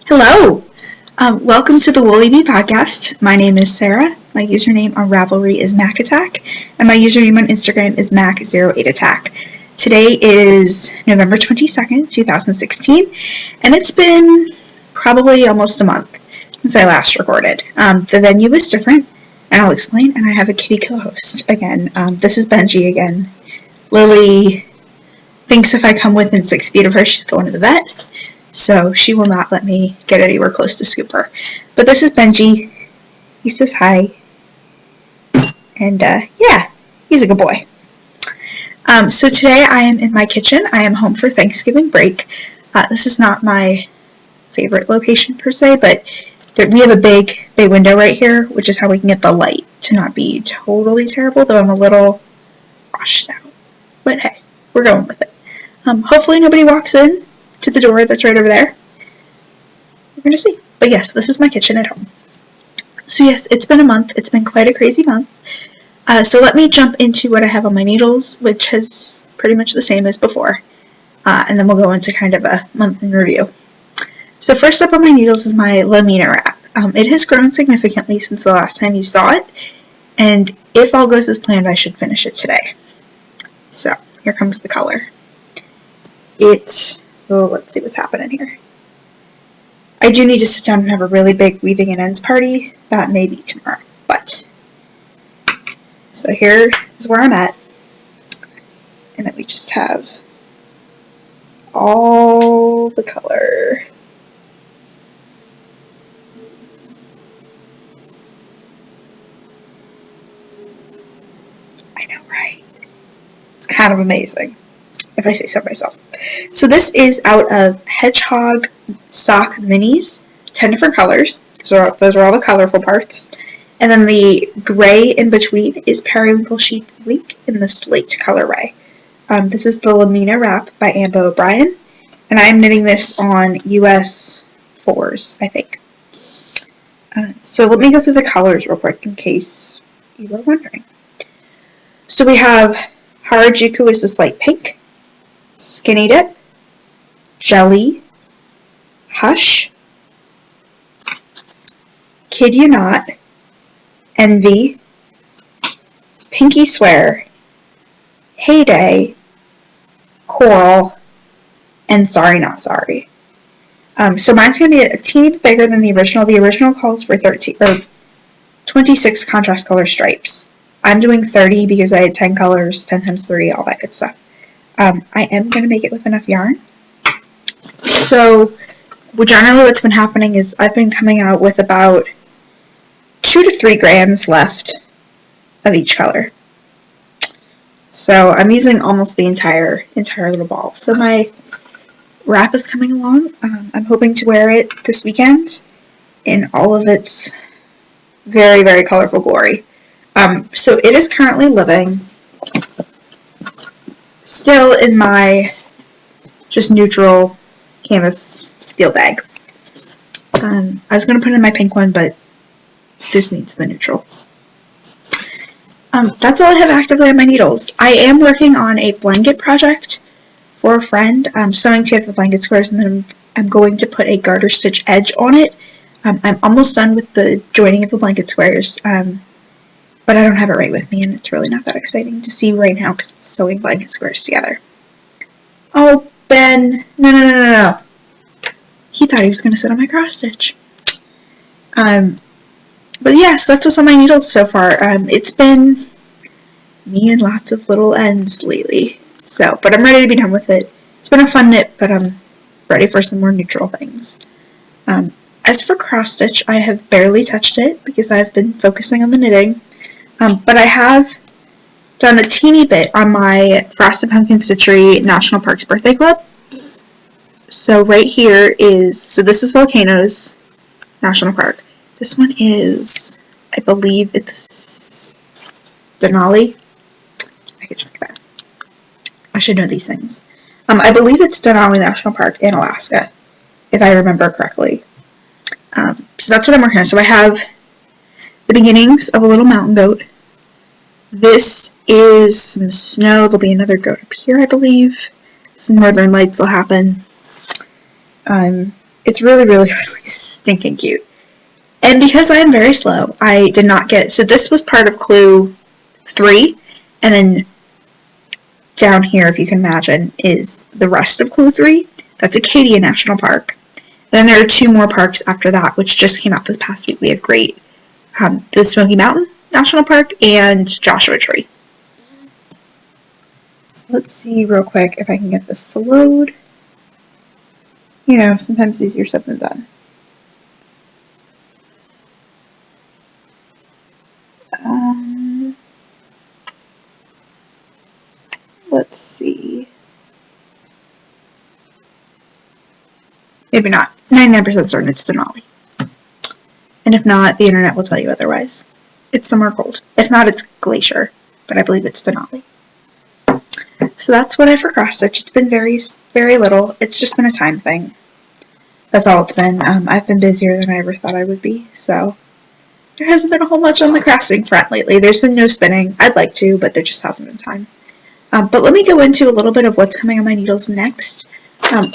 Hello! Welcome to the Woolly Bee Podcast. My name is Sarah. My username on Ravelry is MacAttack, and my username on Instagram is Mac08Attack. Today is November 22nd, 2016, and it's been probably almost a month since I last recorded. The venue is different, and I'll explain, and I have a kitty co-host again. This is Benji again. Lily thinks if I come within 6 feet of her, she's going to the vet. So she will not let me get anywhere close to scoop her. But this is Benji. He says hi. And yeah, he's a good boy. So today I am in my kitchen. I am home for Thanksgiving break. This is not my favorite location per se, but we have a big bay window right here, which is how we can get the light to not be totally terrible, though I'm a little washed out. But hey, we're going with it. Hopefully nobody walks in to the door that's right over there. We're going to see. But yes, this is my kitchen at home. So yes, it's been a month. It's been quite a crazy month. So let me jump into what I have on my needles, which is pretty much the same as before. And then we'll go into kind of a month in review. So first up on my needles is my Lamina wrap. It has grown significantly since the last time you saw it. And if all goes as planned, I should finish it today. So here comes the color. Well, let's see what's happening here. I do need to sit down and have a really big weaving and ends party. That may be tomorrow, but. So here is where I'm at. And then we just have all the color. I know, right? It's kind of amazing, if I say so myself. So this is out of Hedgehog Sock Minis, 10 different colors. Those are all the colorful parts. And then the gray in between is Periwinkle Sheep Wink in the slate colorway. This is the Lamina wrap by Amber O'Brien. And I'm knitting this on US 4s, I think. So let me go through the colors real quick in case you were wondering. So we have Harajuku is this light pink. Skinny Dip, Jelly, Hush, Kid You Not, Envy, Pinky Swear, Heyday, Coral, and Sorry Not Sorry. So mine's going to be a teeny bit bigger than the original. The original calls for 26 contrast color stripes. I'm doing 30 because I had 10 colors, 10 times 3, all that good stuff. I am going to make it with enough yarn. So, generally what's been happening is I've been coming out with about 2 to 3 grams left of each color. So I'm using almost the entire little ball. So my wrap is coming along. I'm hoping to wear it this weekend in all of its very, very colorful glory. So it is currently living still in my just neutral canvas field bag. I was going to put it in my pink one, but this needs the neutral. That's all I have actively on my needles. I am working on a blanket project for a friend. I'm sewing together the blanket squares, and then I'm going to put a garter stitch edge on it. I'm almost done with the joining of the blanket squares. But I don't have it right with me, and it's really not that exciting to see right now because it's sewing blanket squares together. Oh, Ben. No. He thought he was going to sit on my cross stitch. But yeah, so that's what's on my needles so far. It's been me and lots of little ends lately. But I'm ready to be done with it. It's been a fun knit, but I'm ready for some more neutral things. As for cross stitch, I have barely touched it because I've been focusing on the knitting. But I have done a teeny bit on my Frosted Pumpkin Stitchery National Parks Birthday Club. So right here this is Volcanoes National Park. This one is, I believe it's Denali. I can check that. I should know these things. I believe it's Denali National Park in Alaska, if I remember correctly. So that's what I'm working on. So I have the beginnings of a little mountain goat. This is some snow. There'll be another goat up here, I believe. Some northern lights will happen. it's really, really, really stinking cute. And because I am very slow, I did not get, so this was part of Clue 3, and then down here, if you can imagine, is the rest of Clue 3. That's Acadia National Park. Then there are 2 more parks after that, which just came out this past week. We have the Smoky Mountain National Park and Joshua Tree. So let's see real quick if I can get this to load. You know, sometimes easier said than done. Let's see. Maybe not. 99% certain it's Denali. And if not, the internet will tell you otherwise. It's somewhere cold. If not, it's Glacier, but I believe it's Denali. So that's what I've for cross-stitch. It's been very, very little. It's just been a time thing. That's all it's been. I've been busier than I ever thought I would be, so there hasn't been a whole much on the crafting front lately. There's been no spinning. I'd like to, but there just hasn't been time. But let me go into a little bit of what's coming on my needles next.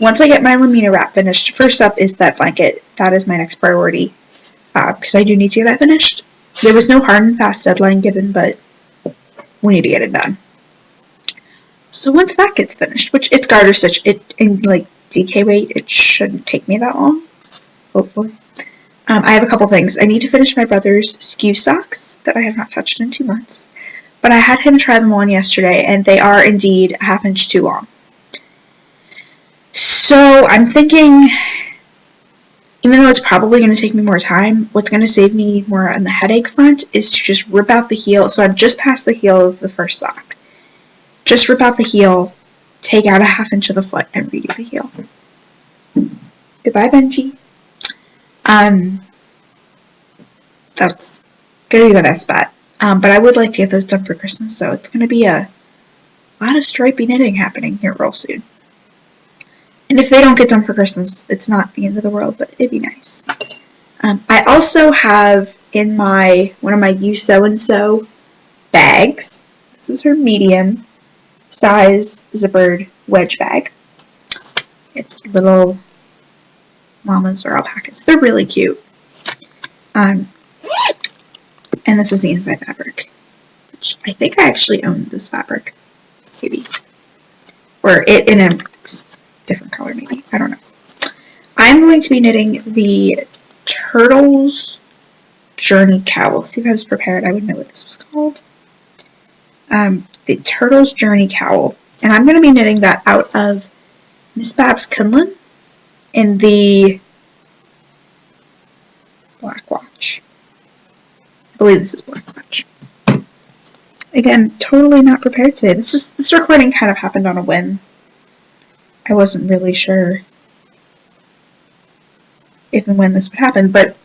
Once I get my Lamina wrap finished, first up is that blanket. That is my next priority, because I do need to get that finished. There was no hard and fast deadline given, but we need to get it done. So once that gets finished, which it's garter stitch, in like DK weight, it shouldn't take me that long, hopefully. I have a couple things. I need to finish my brother's skew socks that I have not touched in 2 months, but I had him try them on yesterday, and they are indeed a ½ inch too long. So I'm thinking, even though it's probably going to take me more time, what's going to save me more on the headache front is to just rip out the heel. So I'm just past the heel of the first sock. Just rip out the heel, take out a ½ inch of the foot, and redo the heel. Goodbye, Benji. That's going to be my best bet. But I would like to get those done for Christmas, so it's going to be a lot of stripy knitting happening here real soon. And if they don't get done for Christmas, it's not the end of the world, but it'd be nice. I also have in one of my You Sew and Sew bags. This is her medium size zippered wedge bag. It's little llamas or alpacas. They're really cute. And this is the inside fabric, which I think I actually own this fabric, maybe. Or it in a different color, maybe. I don't know. I'm going to be knitting the Turtles Journey Cowl. See, if I was prepared, I would know what this was called. The Turtles Journey Cowl. And I'm going to be knitting that out of Miss Babs Kunlun in the Black Watch. I believe this is Black Watch. Again, totally not prepared today. This recording kind of happened on a whim. I wasn't really sure if and when this would happen, but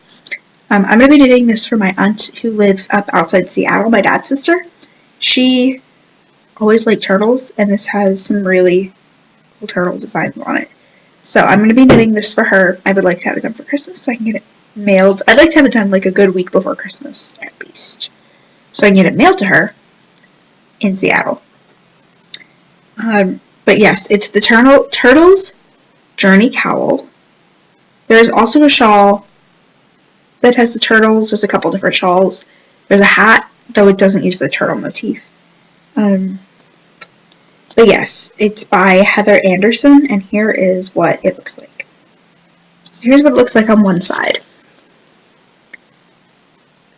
I'm going to be knitting this for my aunt who lives up outside Seattle, my dad's sister. She always liked turtles, and this has some really cool turtle designs on it. So I'm going to be knitting this for her. I would like to have it done for Christmas so I can get it mailed. I'd like to have it done like a good week before Christmas, at least, so I can get it mailed to her in Seattle. But yes, it's the Turtles Journey Cowl. There's also a shawl that has the turtles. There's a couple different shawls. There's a hat, though it doesn't use the turtle motif. But yes, it's by Heather Anderson, and here is what it looks like. So here's what it looks like on one side.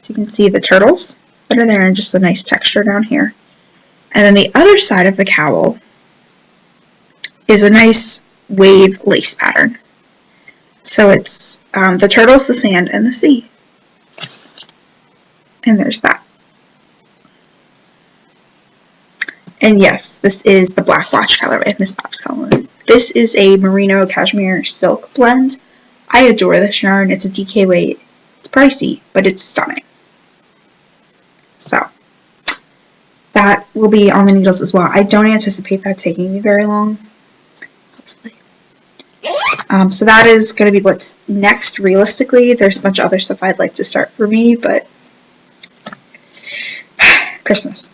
So you can see the turtles that are there and just a nice texture down here. And then the other side of the cowl is a nice wave lace pattern. So it's the turtles, the sand, and the sea. And there's that. And yes, this is the Black Watch colorway of Miss Babs Kunlun. This is a merino cashmere silk blend. I adore this yarn. It's a DK weight. It's pricey, but it's stunning. So that will be on the needles as well. I don't anticipate that taking me very long. Hopefully. So that is going to be what's next realistically. There's a bunch of other stuff I'd like to start for me, but Christmas.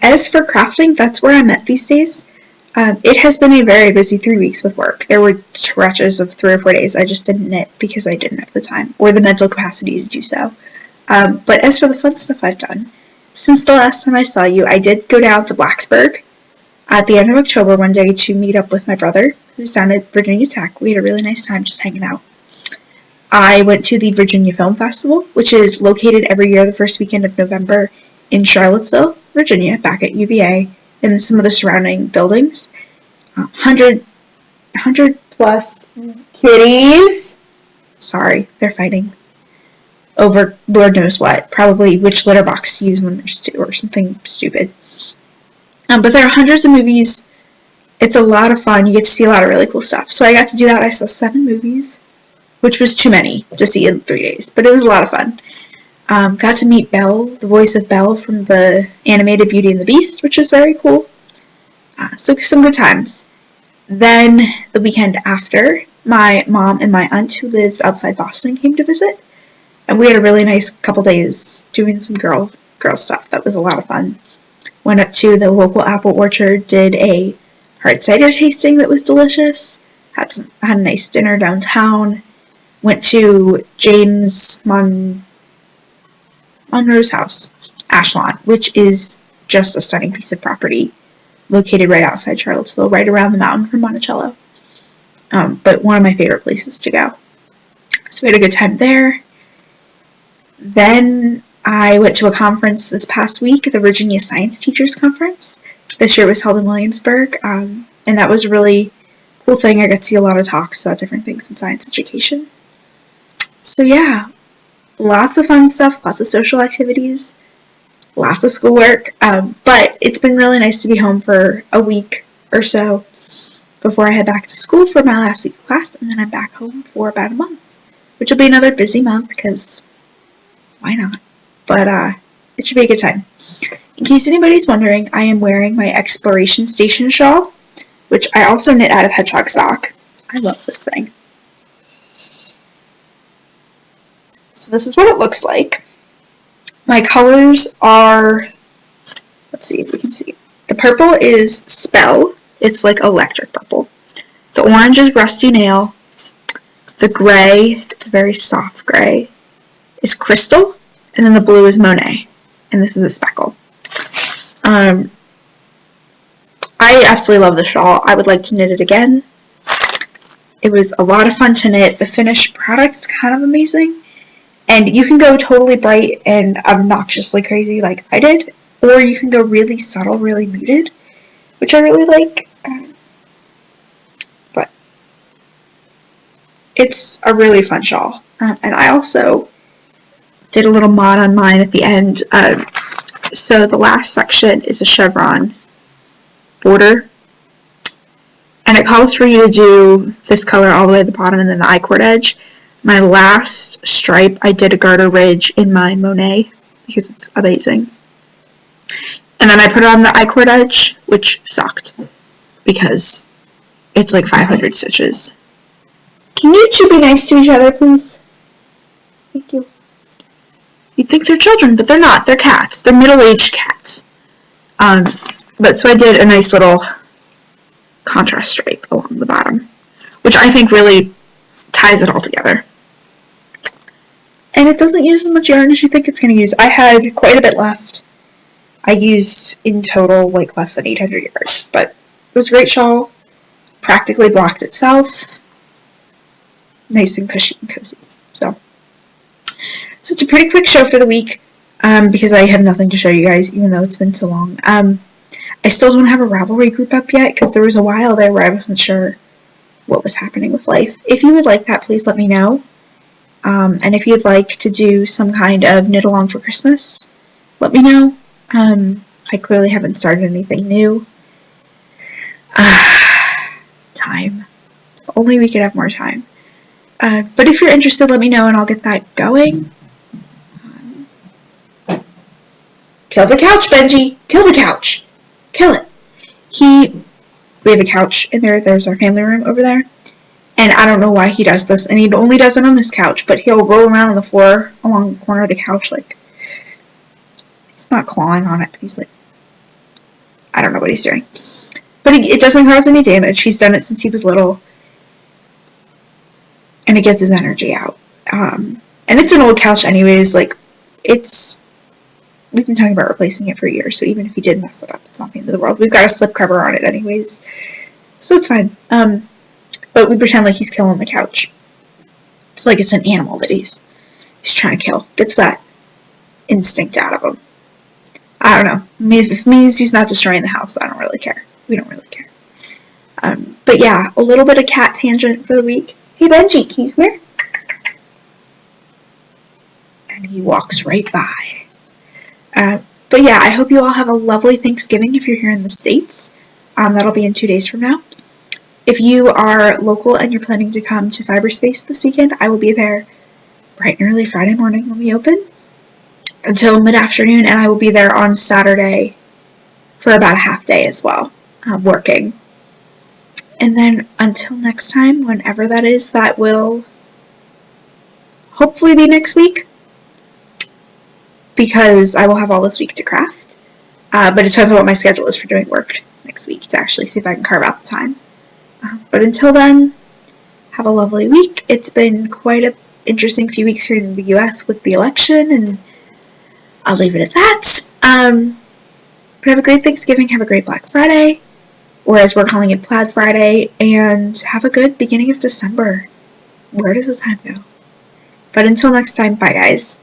As for crafting, that's where I'm at these days. It has been a very busy 3 weeks with work. There were stretches of 3 or 4 days I just didn't knit because I didn't have the time or the mental capacity to do so. But as for the fun stuff I've done, since the last time I saw you, I did go down to Blacksburg at the end of October one day to meet up with my brother, who's down at Virginia Tech. We had a really nice time just hanging out. I went to the Virginia Film Festival, which is located every year the first weekend of November in Charlottesville, Virginia, back at UVA, and some of the surrounding buildings. 100 plus kitties. Sorry, they're fighting over Lord knows what. Probably which litter box to use when they're or something stupid. But there are hundreds of movies. It's a lot of fun. You get to see a lot of really cool stuff. So I got to do that. I saw 7 movies, which was too many to see in 3 days, but it was a lot of fun. Got to meet Belle, the voice of Belle from the animated Beauty and the Beast, which was very cool. So some good times. Then the weekend after, my mom and my aunt, who lives outside Boston, came to visit, and we had a really nice couple days doing some girl stuff. That was a lot of fun. Went up to the local apple orchard, did a hard cider tasting that was delicious. Had a nice dinner downtown. Went to James Monroe's house, Ashlawn, which is just a stunning piece of property located right outside Charlottesville, right around the mountain from Monticello. But one of my favorite places to go. So we had a good time there. Then I went to a conference this past week, the Virginia Science Teachers Conference. This year it was held in Williamsburg, and that was a really cool thing. I got to see a lot of talks about different things in science education. So yeah, lots of fun stuff, lots of social activities, lots of schoolwork, but it's been really nice to be home for a week or so before I head back to school for my last week of class, and then I'm back home for about a month, which will be another busy month because why not? But it should be a good time. In case anybody's wondering, I am wearing my Exploration Station shawl, which I also knit out of hedgehog sock. I love this thing. So this is what it looks like. My colors are, let's see if we can see. The purple is Spell. It's like electric purple. The orange is Rusty Nail. The gray, it's a very soft gray, is Crystal. And then the blue is Monet. And this is a speckle. I absolutely love the shawl. I would like to knit it again. It was a lot of fun to knit. The finished product is kind of amazing. And you can go totally bright and obnoxiously crazy like I did, or you can go really subtle, really muted, which I really like. But it's a really fun shawl. And I also did a little mod on mine at the end. So the last section is a chevron border. And it calls for you to do this color all the way to the bottom and then the I-cord edge. My last stripe, I did a garter ridge in my Monet because it's amazing. And then I put it on the I-cord edge, which sucked because it's like 500 stitches. Can you two be nice to each other, please? Thank you. You'd think they're children, but they're not. They're cats. They're middle-aged cats. But so I did a nice little contrast stripe along the bottom, which I think really ties it all together. And it doesn't use as much yarn as you think it's going to use. I had quite a bit left. I used in total like less than 800 yards, but it was a great shawl. Practically blocked itself. Nice and cushy and cozy. So it's a pretty quick show for the week because I have nothing to show you guys, even though it's been so long. I still don't have a Ravelry group up yet because there was a while there where I wasn't sure what was happening with life. If you would like that, please let me know. And if you'd like to do some kind of knit along for Christmas, let me know. I clearly haven't started anything new. Time. If only we could have more time. But if you're interested, let me know and I'll get that going. Kill the couch, Benji! Kill the couch! Kill it! We have a couch in there. There's our family room over there. And I don't know why he does this, and he only does it on this couch, but he'll roll around on the floor along the corner of the couch, like, he's not clawing on it, but he's like, I don't know what he's doing. But it doesn't cause any damage. He's done it since he was little. And it gets his energy out. And it's an old couch anyways. Like, we've been talking about replacing it for years, so even if he did mess it up, it's not the end of the world. We've got a slip cover on it anyways. So it's fine. But we pretend like he's killing the couch. It's like it's an animal that he's trying to kill. Gets that instinct out of him. I don't know. If it means he's not destroying the house, I don't really care. We don't really care. But yeah, a little bit of cat tangent for the week. Hey Benji, can you come here? And he walks right by. But yeah, I hope you all have a lovely Thanksgiving if you're here in the States. That'll be in 2 days from now. If you are local and you're planning to come to Fiberspace this weekend, I will be there bright and early Friday morning when we open until mid-afternoon, and I will be there on Saturday for about a half day as well, working. And then until next time, whenever that is, that will hopefully be next week, because I will have all this week to craft. But it depends on what my schedule is for doing work next week to actually see if I can carve out the time. But until then, have a lovely week. It's been quite an interesting few weeks here in the US with the election, and I'll leave it at that. But have a great Thanksgiving, have a great Black Friday, or as we're calling it, Plaid Friday, and have a good beginning of December. Where does the time go? But until next time, bye guys.